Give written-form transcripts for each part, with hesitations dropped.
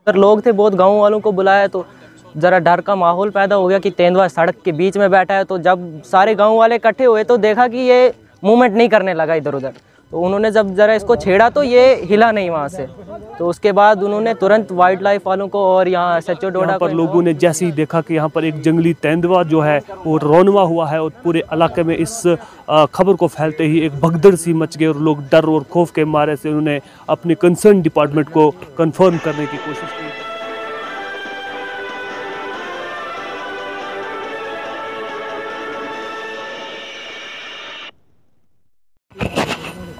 अगर लोग थे बहुत, गाँव वालों को बुलाया तो ज़रा डर का माहौल पैदा हो गया कि तेंदुआ सड़क के बीच में बैठा है। तो जब सारे गांव वाले इकट्ठे हुए तो देखा कि ये मूवमेंट नहीं करने लगा इधर उधर। तो उन्होंने जब ज़रा इसको छेड़ा तो ये हिला नहीं वहाँ से। तो उसके बाद उन्होंने तुरंत वाइल्ड लाइफ वालों को और यहाँ SHO डोडा पर लोगों ने जैसे ही देखा कि यहाँ पर एक जंगली तेंदुआ जो है वो रौनवा हुआ है और पूरे इलाके में इस खबर को फैलते ही एक भगदड़ सी मच गई और लोग डर और खौफ के मारे से उन्होंने अपने कंसर्न डिपार्टमेंट को कंफर्म करने की कोशिश की।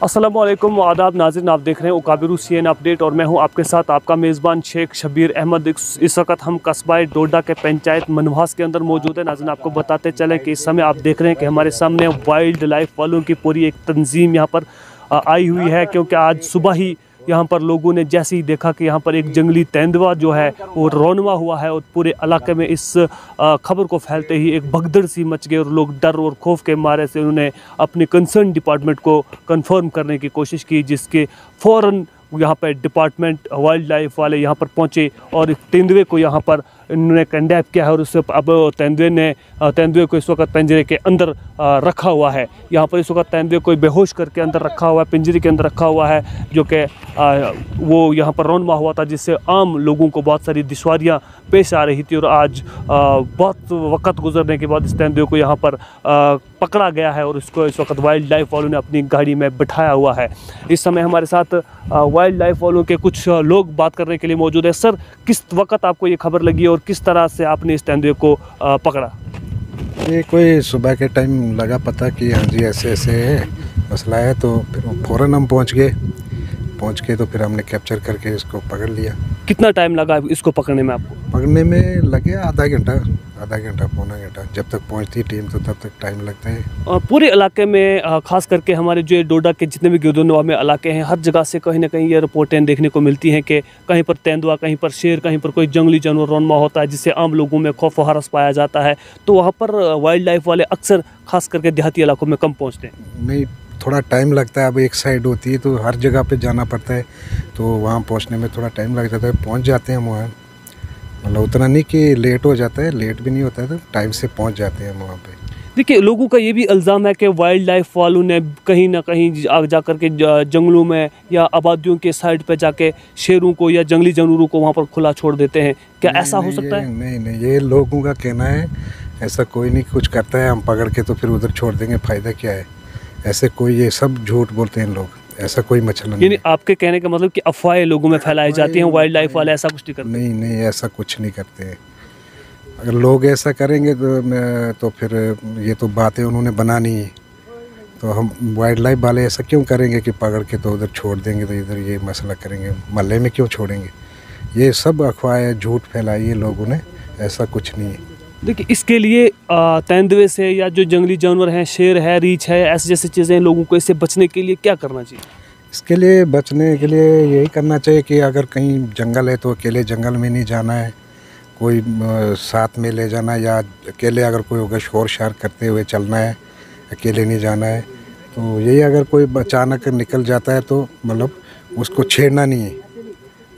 अस्सलामुअलैकुम आदाब नाज़रीन, आप देख रहे हैं उकाबिरू CN अपडेट और मैं हूं आपके साथ आपका मेज़बान शेख शबीर अहमद। इस वक्त हम कस्बा डोडा के पंचायत मनवास के अंदर मौजूद है। नाज़रीन, आपको बताते चलें कि इस समय आप देख रहे हैं कि हमारे सामने वाइल्ड लाइफ वालों की पूरी एक तंजीम यहाँ पर आई हुई है, क्योंकि आज सुबह ही यहाँ पर लोगों ने जैसे ही देखा कि यहाँ पर एक जंगली तेंदुआ जो है वो रौनवा हुआ है और पूरे इलाके में इस खबर को फैलते ही एक भगदड़ सी मच गई और लोग डर और खौफ के मारे से उन्होंने अपने कंसर्न डिपार्टमेंट को कंफर्म करने की कोशिश की, जिसके फ़ौरन यहाँ पर डिपार्टमेंट वाइल्ड लाइफ वाले यहाँ पर पहुँचे और तेंदुए को यहाँ पर इन्होंने कंडेप किया है और उससे अब तेंदुए को इस वक्त पिंजरे के अंदर रखा हुआ है। यहाँ पर इस वक्त तेंदुए को बेहोश करके अंदर रखा हुआ है, पिंजरे के अंदर रखा हुआ है, जो कि वो यहाँ पर रौनमा हुआ था, जिससे आम लोगों को बहुत सारी दुश्वारियाँ पेश आ रही थी। और आज बहुत वक्त गुजरने के बाद इस तेंदुए को यहाँ पर पकड़ा गया है और इसको इस वक्त वाइल्ड लाइफ वालों ने अपनी गाड़ी में बिठाया हुआ है। इस समय हमारे साथ वाइल्ड लाइफ वालों के कुछ लोग बात करने के लिए मौजूद है। सर, किस वक्त आपको ये खबर लगी और किस तरह से आपने इस तेंदुए को पकड़ा? ये कोई सुबह के टाइम लगा पता कि हाँ जी ऐसे ऐसे है मसला है, तो फिर फ़ौरन हम पहुंच गए तो फिर हमने कैप्चर करके इसको पकड़ लिया। कितना टाइम लगा इसको पकड़ने में आपको? पकड़ने में लगे आधा घंटा पौना घंटा। जब तक पहुंचती टीम तो तब तक टाइम लगता है। पूरे इलाके में ख़ास करके हमारे जो डोडा के जितने भी गिरदोनवा में इलाके हैं, हर जगह से कहीं ना कहीं ये रिपोर्टें देखने को मिलती हैं कि कहीं पर तेंदुआ, कहीं पर शेर, कहीं पर कोई जंगली जानवर रौनमा होता है, जिससे आम लोगों में खौफ व हरस पाया जाता है। तो वहाँ पर वाइल्ड लाइफ वाले अक्सर खास करके देहाती इलाकों में कम पहुँचते हैं। नहीं, थोड़ा टाइम लगता है। अब एक साइड होती है तो हर जगह पे जाना पड़ता है, तो वहाँ पहुँचने में थोड़ा टाइम लग जाता है। पहुँच जाते हैं हम वहाँ, मतलब उतना नहीं कि लेट हो जाता है, लेट भी नहीं होता है, तो टाइम से पहुँच जाते हैं हम वहाँ पे। देखिए, लोगों का ये भी इल्ज़ाम है कि वाइल्ड लाइफ वालों ने कहीं ना कहीं जा कर के जंगलों में या आबादियों के साइड पे जाके शेरों को या जंगली जानवरों को वहाँ पर खुला छोड़ देते हैं। क्या ऐसा हो सकता है? नहीं, ये लोगों का कहना है। ऐसा कोई नहीं कुछ करता है, हम पकड़ के तो फिर उधर छोड़ देंगे, फ़ायदा क्या है? ऐसे कोई, ये सब झूठ बोलते हैं लोग, ऐसा कोई मसला नहीं। यानी आपके कहने का मतलब कि अफवाहें लोगों में फैलाई जाती हैं, वाइल्ड लाइफ वाले ऐसा कुछ नहीं करते? नहीं, ऐसा कुछ नहीं करते हैं। अगर लोग ऐसा करेंगे तो फिर ये तो बातें उन्होंने बनानी है, तो हम वाइल्ड लाइफ वाले ऐसा क्यों करेंगे कि पकड़ के तो उधर छोड़ देंगे, तो इधर ये मसला करेंगे, मोहल्ले में क्यों छोड़ेंगे? ये सब अफवाहें झूठ फैलाई है लोगों ने, ऐसा कुछ नहीं है। देखिए, इसके लिए तेंदुए से या जो जंगली जानवर हैं, शेर है, रीछ है, ऐसी जैसी चीज़ें, लोगों को इससे बचने के लिए क्या करना चाहिए? इसके लिए बचने के लिए यही करना चाहिए कि अगर कहीं जंगल है तो अकेले जंगल में नहीं जाना है, कोई साथ में ले जाना, या अकेले अगर कोई होगा शोर शार करते हुए चलना है, अकेले नहीं जाना है। तो यही, अगर कोई अचानक निकल जाता है तो मतलब उसको छेड़ना नहीं है।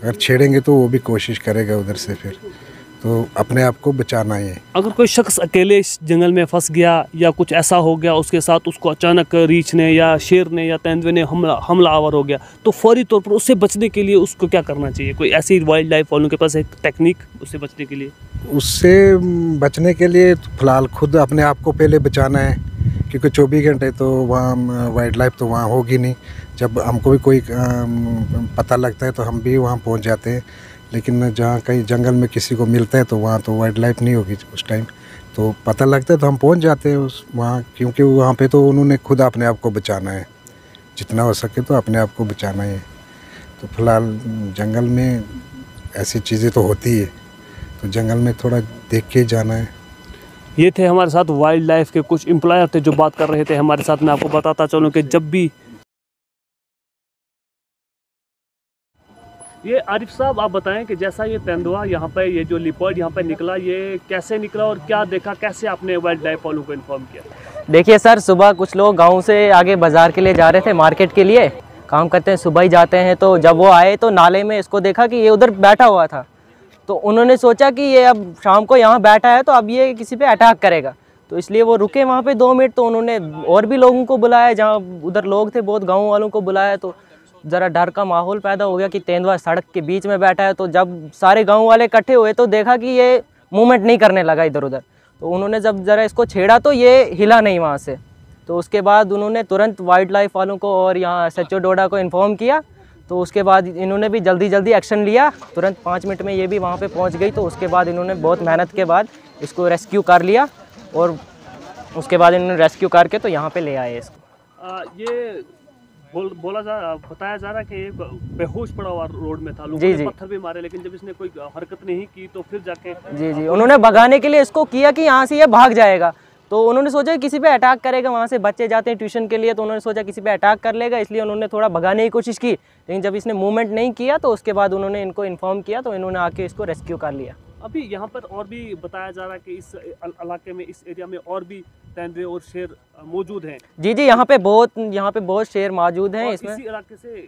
अगर छेड़ेंगे तो वो भी कोशिश करेगा उधर से, फिर तो अपने आप को बचाना है। अगर कोई शख्स अकेले इस जंगल में फंस गया या कुछ ऐसा हो गया उसके साथ, उसको अचानक रीछ ने या शेर ने या तेंदुए ने हमलावर हो गया, तो फौरी तौर पर उससे बचने के लिए उसको क्या करना चाहिए? कोई ऐसी वाइल्ड लाइफ वालों के पास एक टेक्निक उससे बचने के लिए? उससे बचने के लिए फ़िलहाल खुद अपने आप को पहले बचाना है, क्योंकि 24 घंटे तो वहाँ वाइल्ड लाइफ तो वहाँ होगी नहीं। जब हमको भी कोई पता लगता है तो हम भी वहाँ पहुँच जाते हैं, लेकिन जहाँ कहीं जंगल में किसी को मिलता है तो वहाँ तो वाइल्ड लाइफ नहीं होगी उस टाइम। तो पता लगता है तो हम पहुँच जाते हैं वहाँ, क्योंकि वहाँ पे तो उन्होंने खुद अपने आप को बचाना है, जितना हो सके तो अपने आप को बचाना है। तो फिलहाल जंगल में ऐसी चीज़ें तो होती है, तो जंगल में थोड़ा देख के जाना है। ये थे हमारे साथ वाइल्ड लाइफ के कुछ एम्प्लॉयर थे जो बात कर रहे थे हमारे साथ। मैं आपको बताता चलूँ कि जब भी ये आरिफ साहब, आप बताएं कि जैसा ये तेंदुआ यहाँ पे, ये जो लिपर्ड यहाँ पे निकला, ये कैसे निकला और क्या देखा, कैसे आपने वाइल्ड लाइफ वालों को इन्फॉर्म किया? देखिए सर, सुबह कुछ लोग गांव से आगे बाज़ार के लिए जा रहे थे, मार्केट के लिए काम करते हैं, सुबह ही जाते हैं। तो जब वो आए तो नाले में इसको देखा कि ये उधर बैठा हुआ था। तो उन्होंने सोचा कि ये अब शाम को यहाँ बैठा है तो अब ये किसी पे अटैक करेगा, तो इसलिए वो रुके वहाँ पे 2 मिनट। तो उन्होंने और भी लोगों को बुलाया, जहाँ उधर लोग थे बहुत, गाँव वालों को बुलाया, तो ज़रा डर का माहौल पैदा हो गया कि तेंदुआ सड़क के बीच में बैठा है। तो जब सारे गाँव वाले इकट्ठे हुए तो देखा कि ये मूवमेंट नहीं करने लगा इधर उधर। तो उन्होंने जब ज़रा इसको छेड़ा तो ये हिला नहीं वहाँ से। तो उसके बाद उन्होंने तुरंत वाइल्ड लाइफ वालों को और यहाँ SHO डोडा को इन्फॉर्म किया। तो उसके बाद इन्होंने भी जल्दी जल्दी एक्शन लिया, तुरंत 5 मिनट में ये भी वहाँ पे पहुँच गई। तो उसके बाद इन्होंने बहुत मेहनत के बाद इसको रेस्क्यू कर लिया, और उसके बाद इन्होंने रेस्क्यू करके तो यहाँ पे ले आए इसको। ये बताया जा रहा है कि ये बेहोश पड़ा हुआ रोड में था, लोगों जी, ने जी। पत्थर भी मारे, लेकिन जब इसने कोई हरकत नहीं की तो फिर जाके जी, उन्होंने भगाने के लिए इसको किया कि यहाँ से ये भाग जाएगा। तो उन्होंने सोचा कि किसी पे अटैक करेगा, वहाँ से बच्चे जाते हैं ट्यूशन के लिए, तो उन्होंने सोचा किसी पे अटैक कर लेगा, इसलिए उन्होंने थोड़ा भगाने की कोशिश की। लेकिन जब इसने मूवमेंट नहीं किया तो उसके बाद उन्होंने इनको इन्फॉर्म किया, तो इन्होंने आके इसको रेस्क्यू कर लिया। अभी यहाँ पर और भी बताया जा रहा है कि इस इलाके में, इस एरिया में और भी तेंदुए और शेर मौजूद हैं। जी, यहाँ पे बहुत शेर मौजूद हैं। और इसमें इसी इलाके से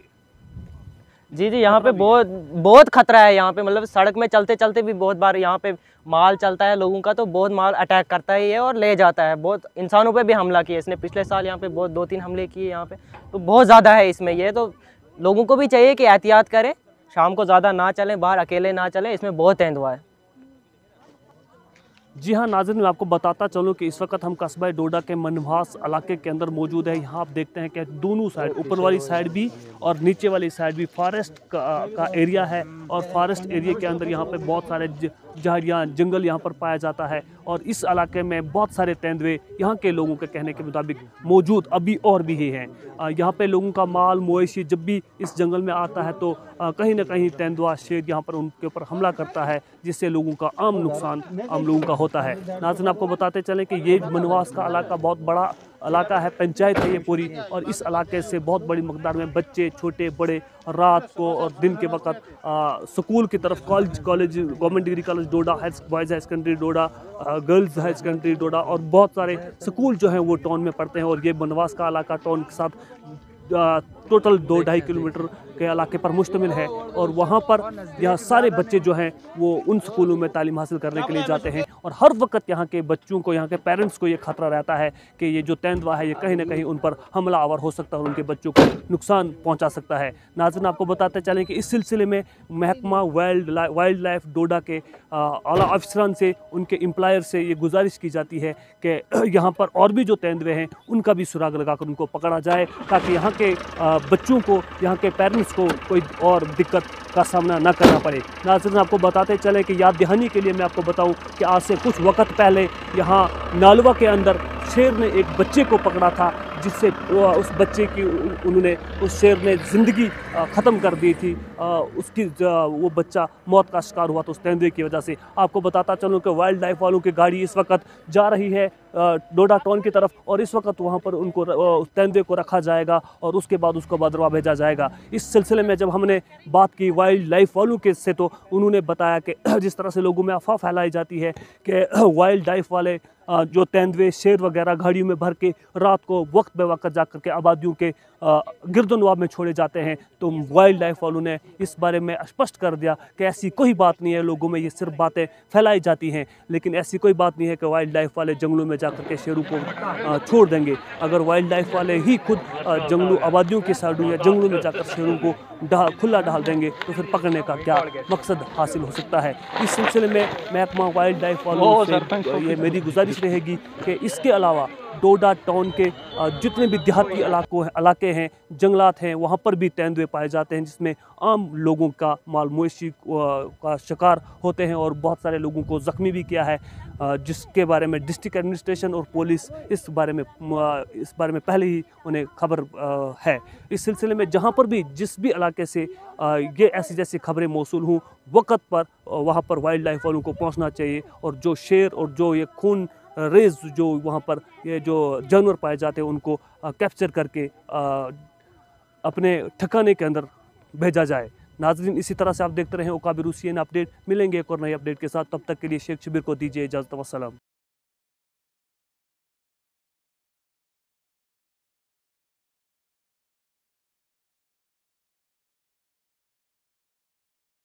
जी, यहाँ पे बहुत खतरा है। यहाँ पे मतलब सड़क में चलते चलते भी बहुत बार यहाँ पे माल चलता है लोगों का, तो बहुत माल अटैक करता है ये और ले जाता है। बहुत इंसानों पे भी हमला किया इसने, पिछले साल यहाँ पे बहुत 2-3 हमले किए यहाँ पे, तो बहुत ज़्यादा है इसमें ये। तो लोगों को भी चाहिए कि एहतियात करें, शाम को ज़्यादा ना चलें, बाहर अकेले ना चलें, इसमें बहुत तेंदुआ है। जी हाँ नाज़रीन, मैं आपको बताता चलूँ कि इस वक्त हम कस्बा डोडा के मनवास इलाके के अंदर मौजूद है। यहाँ आप देखते हैं कि दोनों साइड, ऊपर वाली साइड भी और नीचे वाली साइड भी फॉरेस्ट का एरिया है, और फॉरेस्ट एरिया के अंदर यहाँ पे बहुत सारे झाड़ियाँ, जंगल यहाँ पर पाया जाता है। और इस इलाके में बहुत सारे तेंदुए यहाँ के लोगों के कहने के मुताबिक मौजूद अभी और भी ही हैं। यहाँ पे लोगों का माल मवेशी जब भी इस जंगल में आता है तो कहीं ना कहीं तेंदुआ शेर यहाँ पर उनके ऊपर हमला करता है, जिससे लोगों का आम नुकसान आम लोगों का होता है। नाज़रीन, आपको बताते चलें कि ये मनवास का इलाका बहुत बड़ा इलाका है, पंचायत है ये पूरी, और इस इलाके से बहुत बड़ी मकदार में बच्चे छोटे बड़े रात को और दिन के वक्त स्कूल की तरफ, कॉलेज गवर्नमेंट डिग्री कॉलेज डोडा, बॉयज़ हाई सेकेंडरी डोडा, गर्ल्स हाई सेकेंडरी डोडा, और बहुत सारे स्कूल जो हैं वो टाउन में पढ़ते हैं। और ये बनवास का इलाका टाउन के साथ टोटल 2-2.5 किलोमीटर के इलाके पर मुश्तमिल है। और वहाँ पर यहाँ सारे बच्चे जो हैं वो उन स्कूलों में तालीम हासिल करने के लिए जाते हैं, और हर वक्त यहाँ के बच्चों को, यहाँ के पेरेंट्स को ये खतरा रहता है कि ये जो तेंदुआ है ये कहीं ना कहीं उन पर हमला आवर हो सकता है और उनके बच्चों को नुकसान पहुँचा सकता है। नाज़रीन, आपको बताते चलें कि इस सिलसिले में महकमा वाइल्ड लाइफ डोडा के आला अफसरान से, उनके एम्प्लॉयर से ये गुजारिश की जाती है कि यहाँ पर और भी जो तेंदुए हैं उनका भी सुराग लगाकर उनको पकड़ा जाए, ताकि यहाँ के बच्चों को, यहाँ के पेरेंट्स को कोई और दिक्कत का सामना ना करना पड़े। नाज़रीन, आपको बताते चलें कि याद दहानी के लिए मैं आपको बताऊं कि आज से कुछ वक्त पहले यहाँ नालवा के अंदर शेर ने एक बच्चे को पकड़ा था, जिससे उस बच्चे की उस शेर ने ज़िंदगी ख़त्म कर दी थी। उसकी वो बच्चा मौत का शिकार हुआ तो उस तेंदुए की वजह से। आपको बताता चलूँ कि वाइल्ड लाइफ वालों की गाड़ी इस वक्त जा रही है डोडा टाउन की तरफ, और इस वक्त वहाँ पर उनको उस तेंदुए को रखा जाएगा और उसके बाद उसको बदरवा भेजा जाएगा। इस सिलसिले में जब हमने बात की वाइल्ड लाइफ वालों के से, तो उन्होंने बताया कि जिस तरह से लोगों में अफवाह फैलाई जाती है कि वाइल्ड लाइफ वाले जो तेंदुए शेर वगैरह गाड़ियों में भर के रात को वक्त बे वक्त जाकर के आबादियों के गिरदोनवाब में छोड़े जाते हैं, तो वाइल्ड लाइफ वालों ने इस बारे में स्पष्ट कर दिया कि ऐसी कोई बात नहीं है, लोगों में ये सिर्फ बातें फैलाई जाती हैं, लेकिन ऐसी कोई बात नहीं है कि वाइल्ड लाइफ वाले जंगलों में जाकर के शेरों को छोड़ देंगे। अगर वाइल्ड लाइफ वाले ही खुद जंगलों आबादियों के साइडों या जंगलों में जाकर शेरों को खुला डाल देंगे तो फिर पकड़ने का क्या मकसद हासिल हो सकता है। इस सिलसिले में महकमा वाइल्ड लाइफ वालों से ये मेरी गुजारिश रहेगी कि इसके अलावा डोडा टाउन के जितने भी देहाती इलाके हैं, जंगलात हैं, वहाँ पर भी तेंदुए पाए जाते हैं, जिसमें आम लोगों का माल मवेशी का शिकार होते हैं और बहुत सारे लोगों को ज़ख्मी भी किया है, जिसके बारे में डिस्ट्रिक्ट एडमिनिस्ट्रेशन और पुलिस इस बारे में पहले ही उन्हें खबर है। इस सिलसिले में जहाँ पर भी जिस भी इलाके से ये ऐसी जैसी खबरें मौसूल हों, वक़्त पर वहाँ पर वाइल्ड लाइफ वालों को पहुँचना चाहिए, और जो शेर और जो ये खून रेज जो वहाँ पर ये जो जानवर पाए जाते हैं उनको कैप्चर करके अपने ठिकाने के अंदर भेजा जाए। नाज़रीन, इसी तरह से आप देखते रहें ओकाबिर CNN अपडेट। मिलेंगे एक और नई अपडेट के साथ, तब तक के लिए शेख शबीर को दीजिए इजाज़त। वस्सलाम।